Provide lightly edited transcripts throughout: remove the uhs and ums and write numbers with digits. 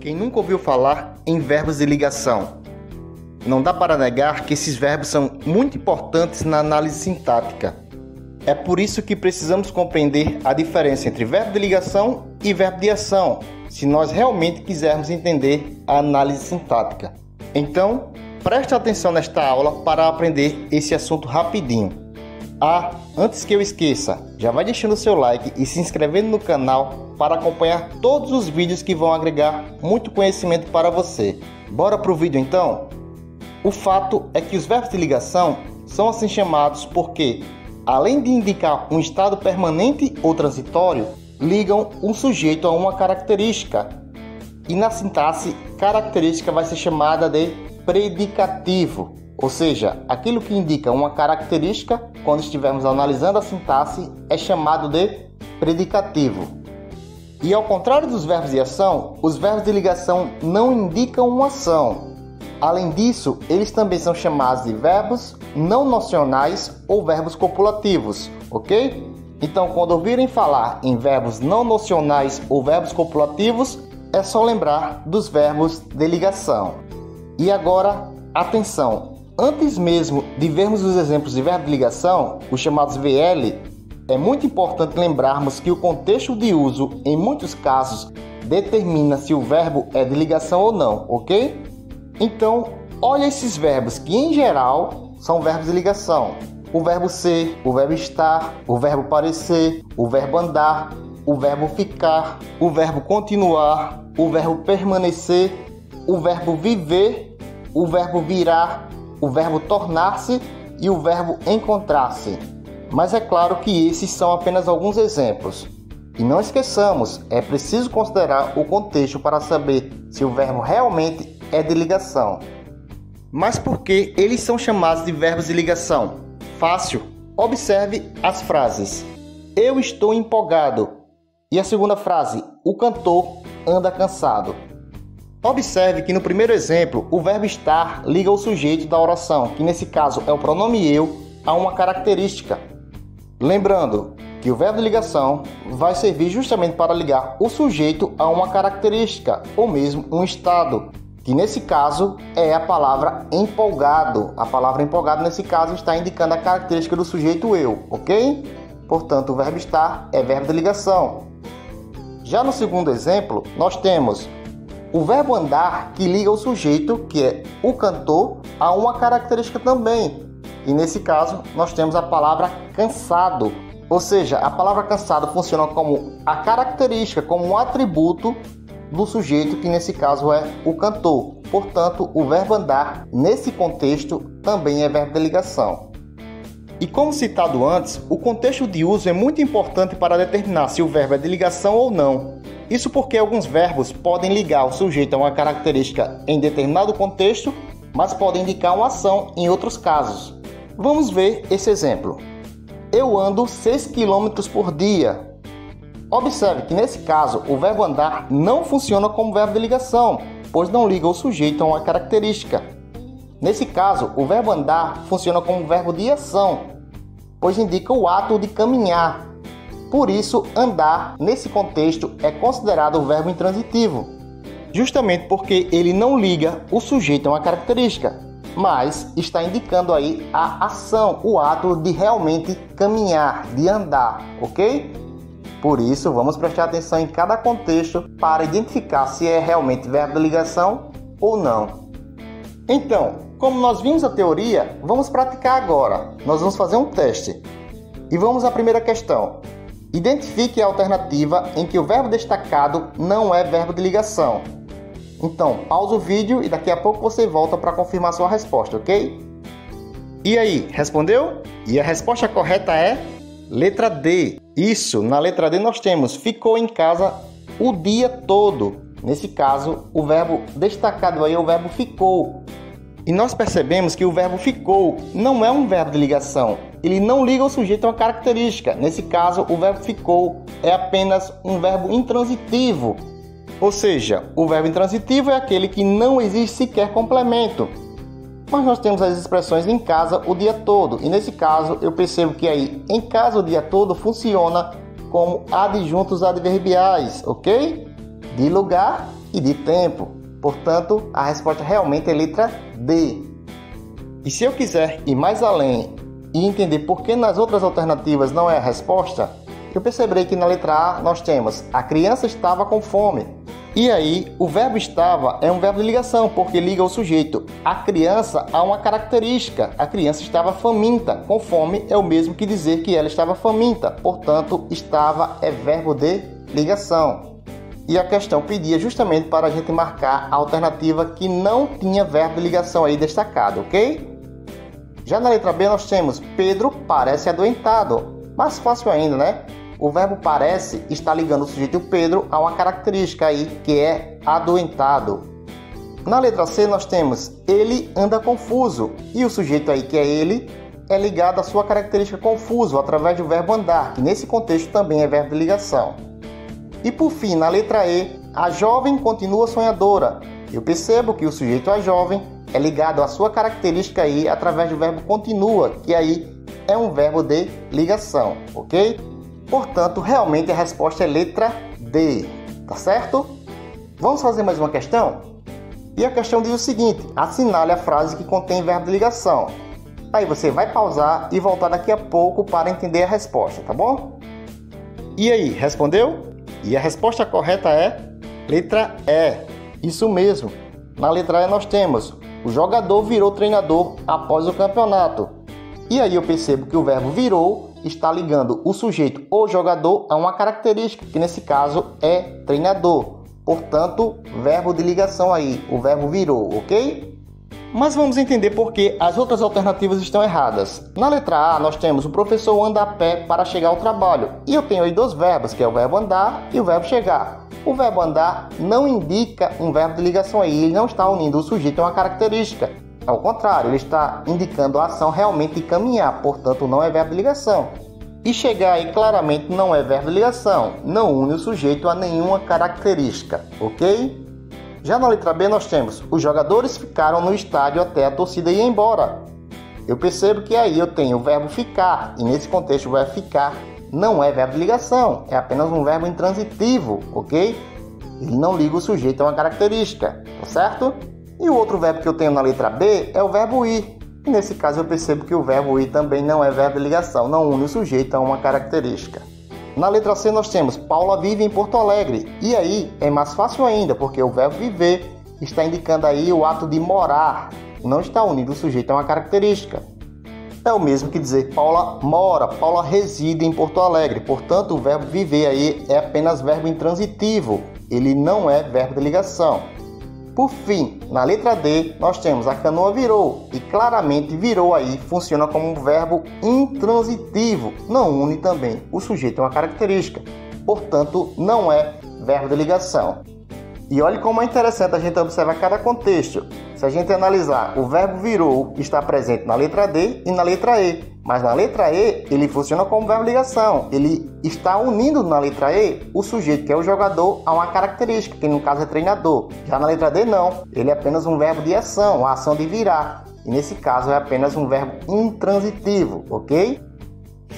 Quem nunca ouviu falar em verbos de ligação? Não dá para negar que esses verbos são muito importantes na análise sintática. É por isso que precisamos compreender a diferença entre verbo de ligação e verbo de ação, se nós realmente quisermos entender a análise sintática. Então, preste atenção nesta aula para aprender esse assunto rapidinho. Antes que eu esqueça, já vai deixando o seu like e se inscrevendo no canal para acompanhar todos os vídeos que vão agregar muito conhecimento para você. Bora pro vídeo então? O fato é que os verbos de ligação são assim chamados porque, além de indicar um estado permanente ou transitório, ligam um sujeito a uma característica. E na sintaxe, característica vai ser chamada de predicativo. Ou seja, aquilo que indica uma característica, quando estivermos analisando a sintaxe, é chamado de predicativo. E ao contrário dos verbos de ação, os verbos de ligação não indicam uma ação. Além disso, eles também são chamados de verbos não nocionais ou verbos copulativos, ok? Então, quando ouvirem falar em verbos não nocionais ou verbos copulativos, é só lembrar dos verbos de ligação. E agora, atenção! Antes mesmo de vermos os exemplos de verbo de ligação, os chamados VL, é muito importante lembrarmos que o contexto de uso, em muitos casos, determina se o verbo é de ligação ou não, ok? Então, olha esses verbos que, em geral, são verbos de ligação. O verbo ser, o verbo estar, o verbo parecer, o verbo andar, o verbo ficar, o verbo continuar, o verbo permanecer, o verbo viver, o verbo virar, o verbo tornar-se e o verbo encontrar-se. Mas é claro que esses são apenas alguns exemplos. E não esqueçamos, é preciso considerar o contexto para saber se o verbo realmente é de ligação. Mas por que eles são chamados de verbos de ligação? Fácil. Observe as frases. Eu estou empolgado. E a segunda frase, o cantor anda cansado. Observe que no primeiro exemplo, o verbo estar liga o sujeito da oração, que nesse caso é o pronome eu, a uma característica. Lembrando que o verbo de ligação vai servir justamente para ligar o sujeito a uma característica, ou mesmo um estado, que nesse caso é a palavra empolgado. A palavra empolgado nesse caso está indicando a característica do sujeito eu, ok? Portanto, o verbo estar é verbo de ligação. Já no segundo exemplo, nós temos o verbo andar, que liga o sujeito, que é o cantor, a uma característica também. E nesse caso, nós temos a palavra cansado. Ou seja, a palavra cansado funciona como a característica, como um atributo do sujeito, que nesse caso é o cantor. Portanto, o verbo andar, nesse contexto, também é verbo de ligação. E como citado antes, o contexto de uso é muito importante para determinar se o verbo é de ligação ou não. Isso porque alguns verbos podem ligar o sujeito a uma característica em determinado contexto, mas podem indicar uma ação em outros casos. Vamos ver esse exemplo. Eu ando 6 km por dia. Observe que nesse caso o verbo andar não funciona como verbo de ligação, pois não liga o sujeito a uma característica. Nesse caso, o verbo andar funciona como verbo de ação, pois indica o ato de caminhar. Por isso, andar, nesse contexto, é considerado o verbo intransitivo, justamente porque ele não liga o sujeito a uma característica, mas está indicando aí a ação, o ato de realmente caminhar, de andar, ok? Por isso, vamos prestar atenção em cada contexto para identificar se é realmente verbo de ligação ou não. Então, como nós vimos a teoria, vamos praticar agora. Nós vamos fazer um teste. E vamos à primeira questão. Identifique a alternativa em que o verbo destacado não é verbo de ligação. Então, pausa o vídeo e daqui a pouco você volta para confirmar sua resposta, ok? E aí, respondeu? E a resposta correta é letra D. Isso, na letra D nós temos ficou em casa o dia todo. Nesse caso, o verbo destacado aí é o verbo ficou. E nós percebemos que o verbo ficou não é um verbo de ligação. Ele não liga o sujeito a uma característica. Nesse caso, o verbo ficou é apenas um verbo intransitivo. Ou seja, o verbo intransitivo é aquele que não existe sequer complemento. Mas nós temos as expressões em casa o dia todo. E nesse caso, eu percebo que aí, em casa o dia todo, funciona como adjuntos adverbiais, ok? De lugar e de tempo. Portanto, a resposta realmente é letra D. E se eu quiser ir mais além e entender por que nas outras alternativas não é a resposta, eu perceberei que na letra A nós temos a criança estava com fome. E aí, o verbo estava é um verbo de ligação, porque liga o sujeito. A criança há uma característica. A criança estava faminta. Com fome é o mesmo que dizer que ela estava faminta. Portanto, estava é verbo de ligação. E a questão pedia justamente para a gente marcar a alternativa que não tinha verbo de ligação aí destacado, ok? Já na letra B nós temos Pedro parece adoentado. Mais fácil ainda, né? O verbo parece está ligando o sujeito Pedro a uma característica aí que é adoentado. Na letra C nós temos ele anda confuso e o sujeito aí que é ele é ligado à sua característica confuso através do verbo andar, que nesse contexto também é verbo de ligação. E por fim, na letra E, a jovem continua sonhadora. Eu percebo que o sujeito a jovem é ligado à sua característica aí através do verbo continua, que aí é um verbo de ligação, ok? Portanto, realmente a resposta é letra D, tá certo? Vamos fazer mais uma questão? E a questão diz o seguinte: assinale a frase que contém verbo de ligação. Aí você vai pausar e voltar daqui a pouco para entender a resposta, tá bom? E aí, respondeu? E a resposta correta é letra E. Isso mesmo. Na letra E nós temos o jogador virou treinador após o campeonato. E aí eu percebo que o verbo virou está ligando o sujeito ou jogador a uma característica, que nesse caso é treinador. Portanto, verbo de ligação aí, o verbo virou, ok? Mas vamos entender por que as outras alternativas estão erradas. Na letra A, nós temos o professor anda a pé para chegar ao trabalho. E eu tenho aí dois verbos, que é o verbo andar e o verbo chegar. O verbo andar não indica um verbo de ligação aí, ele não está unindo o sujeito a uma característica. Ao contrário, ele está indicando a ação realmente de caminhar, portanto não é verbo de ligação. E chegar aí claramente não é verbo de ligação, não une o sujeito a nenhuma característica, ok? Já na letra B nós temos, os jogadores ficaram no estádio até a torcida ir embora. Eu percebo que aí eu tenho o verbo ficar, e nesse contexto o verbo ficar não é verbo de ligação, é apenas um verbo intransitivo, ok? Ele não liga o sujeito a uma característica, tá certo? E o outro verbo que eu tenho na letra B é o verbo ir. E nesse caso eu percebo que o verbo ir também não é verbo de ligação, não une o sujeito a uma característica. Na letra C nós temos Paula vive em Porto Alegre. E aí é mais fácil ainda, porque o verbo viver está indicando aí o ato de morar. Não está unindo o sujeito a uma característica. É o mesmo que dizer Paula mora, Paula reside em Porto Alegre. Portanto, o verbo viver aí é apenas verbo intransitivo. Ele não é verbo de ligação. Por fim, na letra D, nós temos a canoa virou, e claramente virou aí funciona como um verbo intransitivo, não une também o sujeito a uma característica, portanto não é verbo de ligação. E olhe como é interessante a gente observar cada contexto. Se a gente analisar, o verbo virou está presente na letra D e na letra E, mas na letra E ele funciona como verbo de ligação. Ele está unindo na letra E o sujeito, que é o jogador, a uma característica, que no caso é treinador. Já na letra D não, ele é apenas um verbo de ação, a ação de virar. E nesse caso é apenas um verbo intransitivo, ok?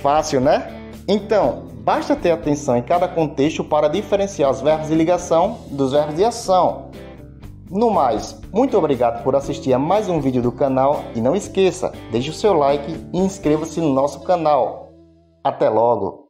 Fácil, né? Então, basta ter atenção em cada contexto para diferenciar os verbos de ligação dos verbos de ação. No mais, muito obrigado por assistir a mais um vídeo do canal e não esqueça, deixe o seu like e inscreva-se no nosso canal. Até logo!